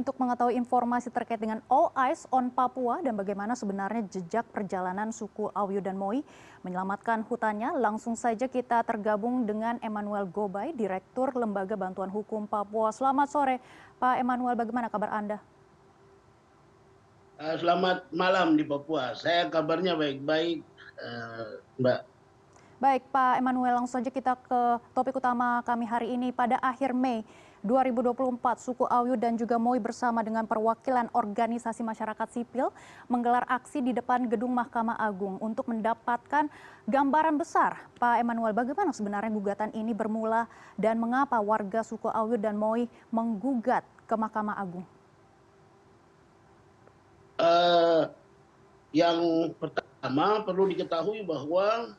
untuk mengetahui informasi terkait dengan All Eyes on Papua dan bagaimana sebenarnya jejak perjalanan suku Awyu dan Moi menyelamatkan hutannya. Langsung saja kita tergabung dengan Emmanuel Gobay, Direktur Lembaga Bantuan Hukum Papua. Selamat sore, Pak Emmanuel. Bagaimana kabar Anda? Selamat malam di Papua. Saya kabarnya baik-baik, Mbak. Baik, Pak Emmanuel, langsung saja kita ke topik utama kami hari ini. Pada akhir Mei 2024, suku Awyu dan juga Moi bersama dengan perwakilan organisasi masyarakat sipil menggelar aksi di depan gedung Mahkamah Agung untuk mendapatkan gambaran besar. Pak Emmanuel, bagaimana sebenarnya gugatan ini bermula dan mengapa warga suku Awyu dan Moi menggugat ke Mahkamah Agung? Yang pertama perlu diketahui bahwa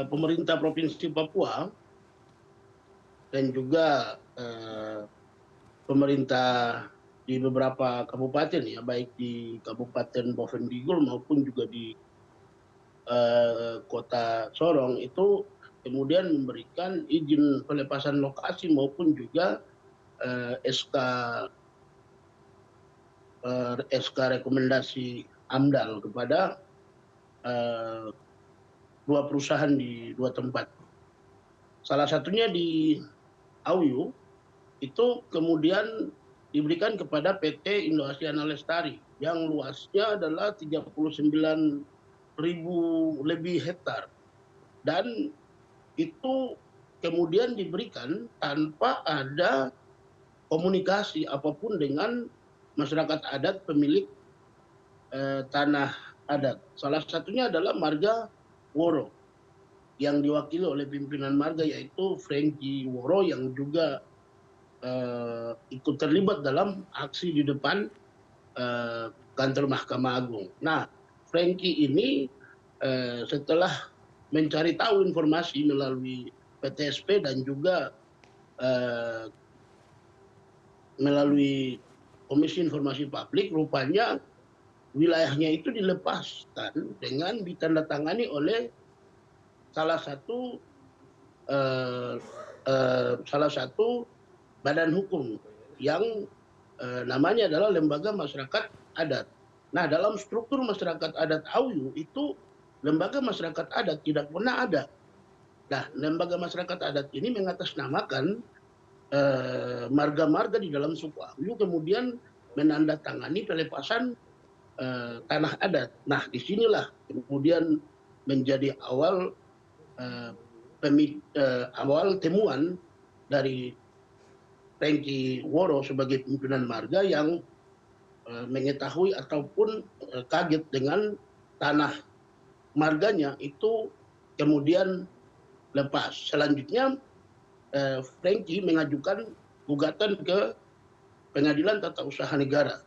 pemerintah Provinsi Papua dan juga pemerintah di beberapa kabupaten, ya, baik di Kabupaten Bovendigul maupun juga di Kota Sorong, itu kemudian memberikan izin pelepasan lokasi maupun juga SK rekomendasi AMDAL kepada dua perusahaan di dua tempat. Salah satunya di Awyu, itu kemudian diberikan kepada PT Indo Asiana Lestari yang luasnya adalah 39.000 lebih hektar. Dan itu kemudian diberikan tanpa ada komunikasi apapun dengan masyarakat adat pemilik tanah adat. Salah satunya adalah marga Woro yang diwakili oleh pimpinan marga, yaitu Frankie Woro, yang juga ikut terlibat dalam aksi di depan kantor Mahkamah Agung. Nah, Frankie ini setelah mencari tahu informasi melalui PTSP dan juga melalui Komisi Informasi Publik, rupanya wilayahnya itu dilepaskan dengan ditandatangani oleh salah satu badan hukum yang namanya adalah Lembaga Masyarakat Adat. Nah, dalam struktur masyarakat adat Awyu itu lembaga masyarakat adat tidak pernah ada. Nah, lembaga masyarakat adat ini mengatasnamakan marga-marga di dalam suku Awyu, kemudian menandatangani pelepasan tanah adat. Nah, disinilah kemudian menjadi awal temuan dari Frankie Woro sebagai pimpinan marga yang mengetahui ataupun kaget dengan tanah marganya itu kemudian lepas. Selanjutnya Frankie mengajukan gugatan ke Pengadilan Tata Usaha Negara.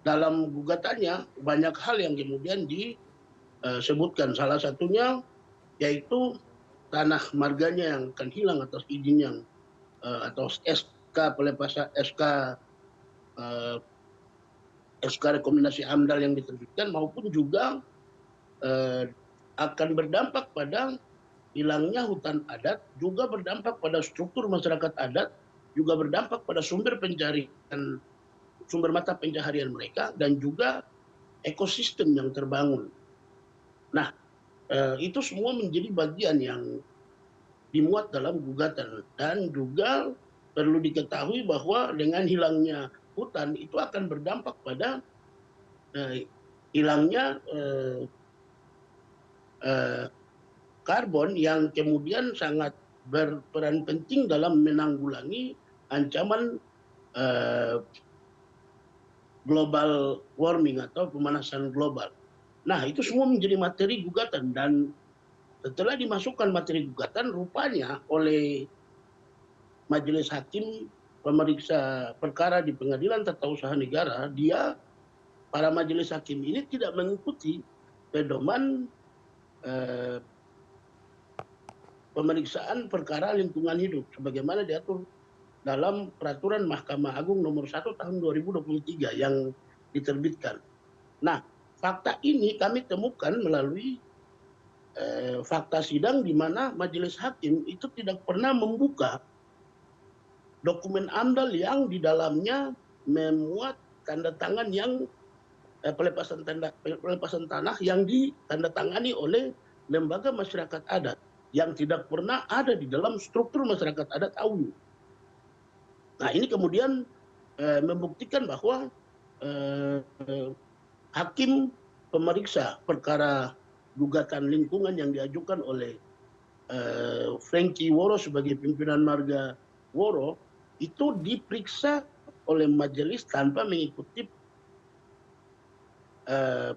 Dalam gugatannya banyak hal yang kemudian disebutkan. Salah satunya yaitu tanah marganya yang akan hilang atas izin yang atau SK pelepasan, SK rekomendasi AMDAL yang diterbitkan, maupun juga akan berdampak pada hilangnya hutan adat, juga berdampak pada struktur masyarakat adat, juga berdampak pada sumber mata pencaharian mereka, dan juga ekosistem yang terbangun. Nah, itu semua menjadi bagian yang dimuat dalam gugatan. Dan juga perlu diketahui bahwa dengan hilangnya hutan itu akan berdampak pada hilangnya karbon yang kemudian sangat berperan penting dalam menanggulangi ancaman global warming atau pemanasan global. Nah, itu semua menjadi materi gugatan, dan setelah dimasukkan materi gugatan, rupanya oleh majelis hakim pemeriksa perkara di Pengadilan Tata Usaha Negara, para majelis hakim ini tidak mengikuti pedoman pemeriksaan perkara lingkungan hidup sebagaimana diatur dalam Peraturan Mahkamah Agung nomor 1 tahun 2023 yang diterbitkan. Nah, fakta ini kami temukan melalui fakta sidang, di mana majelis hakim itu tidak pernah membuka dokumen AMDAL yang di dalamnya memuat tanda tangan yang pelepasan tanah yang ditandatangani oleh lembaga masyarakat adat yang tidak pernah ada di dalam struktur masyarakat adat Awu. Nah ini kemudian membuktikan bahwa hakim pemeriksa perkara gugatan lingkungan yang diajukan oleh Frankie Woro sebagai pimpinan marga Woro itu diperiksa oleh majelis tanpa mengikuti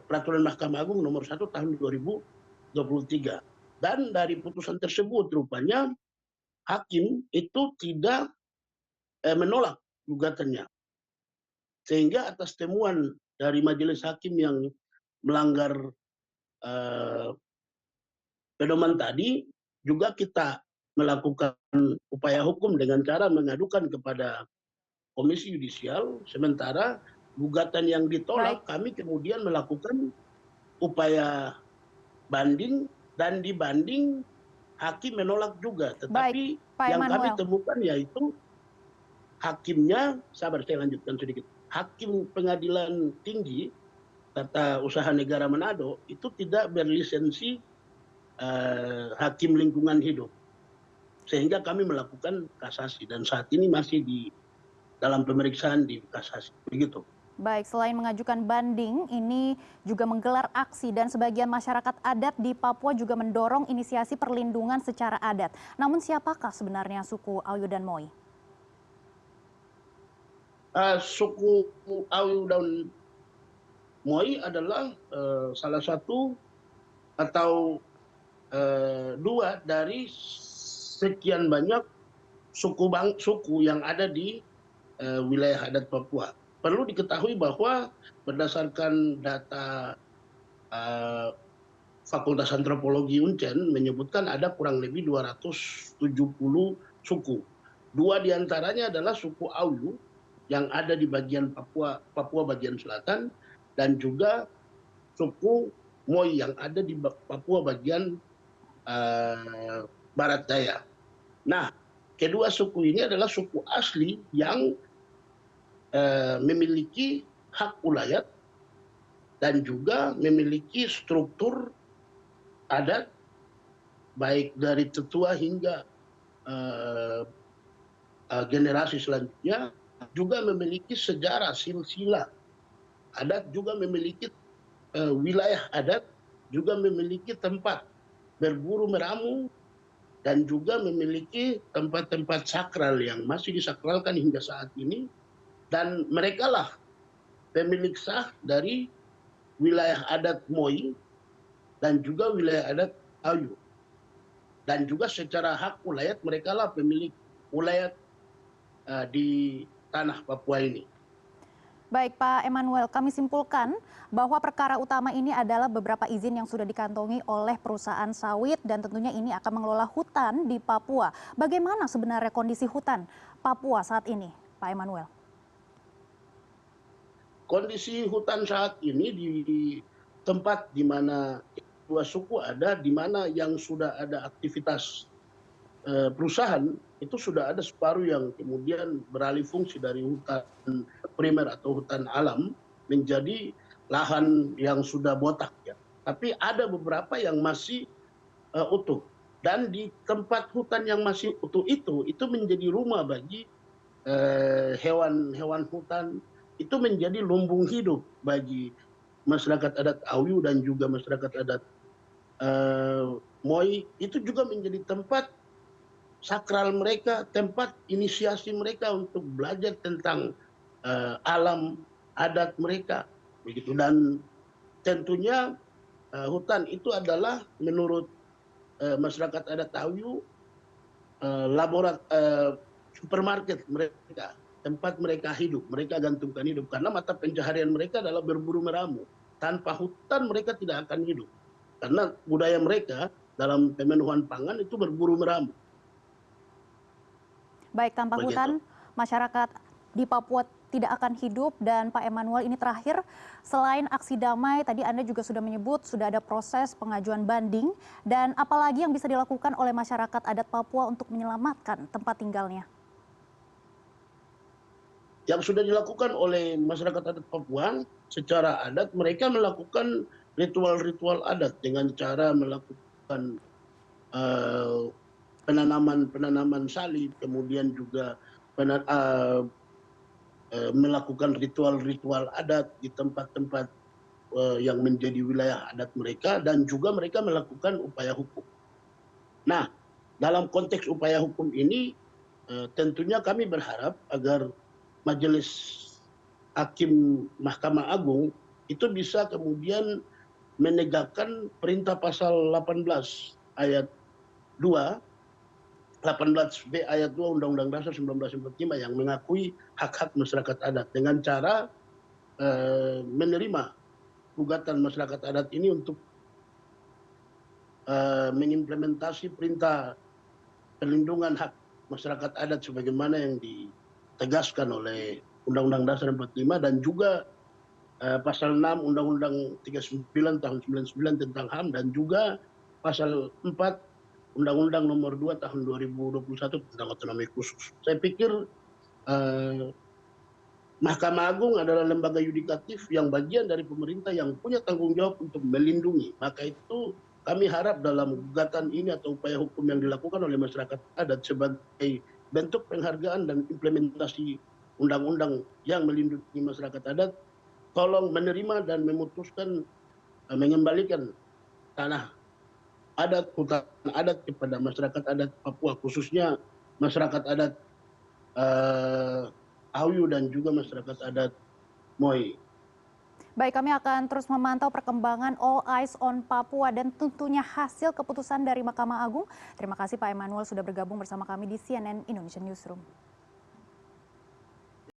peraturan Mahkamah Agung nomor 1 tahun 2023. Dan dari putusan tersebut rupanya hakim itu tidak menolak gugatannya. Sehingga atas temuan dari majelis hakim yang melanggar pedoman tadi, juga kita melakukan upaya hukum dengan cara mengadukan kepada Komisi Yudisial, sementara gugatan yang ditolak, kami kemudian melakukan upaya banding, dan dibanding hakim menolak juga. Tetapi yang kami temukan yaitu hakimnya, sabar saya lanjutkan sedikit, hakim pengadilan tinggi Tata Usaha Negara Manado itu tidak berlisensi hakim lingkungan hidup. Sehingga kami melakukan kasasi dan saat ini masih di dalam pemeriksaan di kasasi. Begitu. Baik, selain mengajukan banding, ini juga menggelar aksi dan sebagian masyarakat adat di Papua juga mendorong inisiasi perlindungan secara adat. Namun siapakah sebenarnya suku Ayu dan Moi? Suku Ayu dan Moi adalah salah satu atau dua dari sekian banyak suku yang ada di wilayah adat Papua. Perlu diketahui bahwa berdasarkan data Fakultas Antropologi Uncen menyebutkan ada kurang lebih 270 suku. Dua diantaranya adalah suku Ayu yang ada di bagian Papua bagian selatan, dan juga suku Moi yang ada di Papua bagian barat daya. Nah, kedua suku ini adalah suku asli yang memiliki hak ulayat dan juga memiliki struktur adat baik dari tetua hingga generasi selanjutnya, juga memiliki sejarah silsilah adat, juga memiliki wilayah adat, juga memiliki tempat berburu meramu, dan juga memiliki tempat-tempat sakral yang masih disakralkan hingga saat ini. Dan mereka lah pemilik sah dari wilayah adat Moi dan juga wilayah adat Ayu. Dan juga secara hak ulayat mereka lah pemilik ulayat di tanah Papua ini. Baik Pak Emmanuel, kami simpulkan bahwa perkara utama ini adalah beberapa izin yang sudah dikantongi oleh perusahaan sawit dan tentunya ini akan mengelola hutan di Papua. Bagaimana sebenarnya kondisi hutan Papua saat ini, Pak Emmanuel? Kondisi hutan saat ini di tempat di mana dua suku ada, di mana yang sudah ada aktivitas perusahaan, itu sudah ada separuh yang kemudian beralih fungsi dari hutan primer atau hutan alam menjadi lahan yang sudah botak. Ya. Tapi ada beberapa yang masih utuh. Dan di tempat hutan yang masih utuh itu menjadi rumah bagi hewan-hewan hutan, itu menjadi lumbung hidup bagi masyarakat adat Ayu dan juga masyarakat adat Moi. Itu juga menjadi tempat sakral mereka, tempat inisiasi mereka untuk belajar tentang alam adat mereka. Begitu. Dan tentunya hutan itu adalah menurut masyarakat adat Ayu supermarket mereka, tempat mereka hidup, mereka gantungkan hidup, karena mata pencaharian mereka adalah berburu meramu. Tanpa hutan mereka tidak akan hidup, karena budaya mereka dalam pemenuhan pangan itu berburu meramu. Baik, tanpa hutan masyarakat di Papua tidak akan hidup. Dan Pak Emmanuel, ini terakhir, selain aksi damai tadi Anda juga sudah menyebut sudah ada proses pengajuan banding, dan apalagi yang bisa dilakukan oleh masyarakat adat Papua untuk menyelamatkan tempat tinggalnya? yang sudah dilakukan oleh masyarakat adat Papua secara adat, mereka melakukan ritual-ritual adat dengan cara melakukan eh, penanaman salib, kemudian juga melakukan ritual-ritual adat di tempat-tempat yang menjadi wilayah adat mereka, dan juga mereka melakukan upaya hukum. Nah, dalam konteks upaya hukum ini tentunya kami berharap agar Majelis Hakim Mahkamah Agung itu bisa kemudian menegakkan perintah pasal 18 ayat 2, 18B ayat 2 Undang-Undang Dasar 1945 yang mengakui hak-hak masyarakat adat dengan cara menerima gugatan masyarakat adat ini untuk mengimplementasi perintah perlindungan hak masyarakat adat sebagaimana yang ditegaskan oleh Undang-Undang Dasar 45 dan juga pasal 6 Undang-Undang 39 tahun 99 tentang HAM, dan juga pasal 4 Undang-Undang nomor 2 tahun 2021 tentang otonomi khusus. Saya pikir Mahkamah Agung adalah lembaga yudikatif yang bagian dari pemerintah yang punya tanggung jawab untuk melindungi. Maka itu kami harap dalam gugatan ini atau upaya hukum yang dilakukan oleh masyarakat adat sebagai bentuk penghargaan dan implementasi undang-undang yang melindungi masyarakat adat, tolong menerima dan memutuskan mengembalikan tanah adat, hutan adat kepada masyarakat adat Papua, khususnya masyarakat adat Ayu dan juga masyarakat adat Moi. Baik, kami akan terus memantau perkembangan All Eyes on Papua dan tentunya hasil keputusan dari Mahkamah Agung. Terima kasih Pak Emmanuel sudah bergabung bersama kami di CNN Indonesia Newsroom.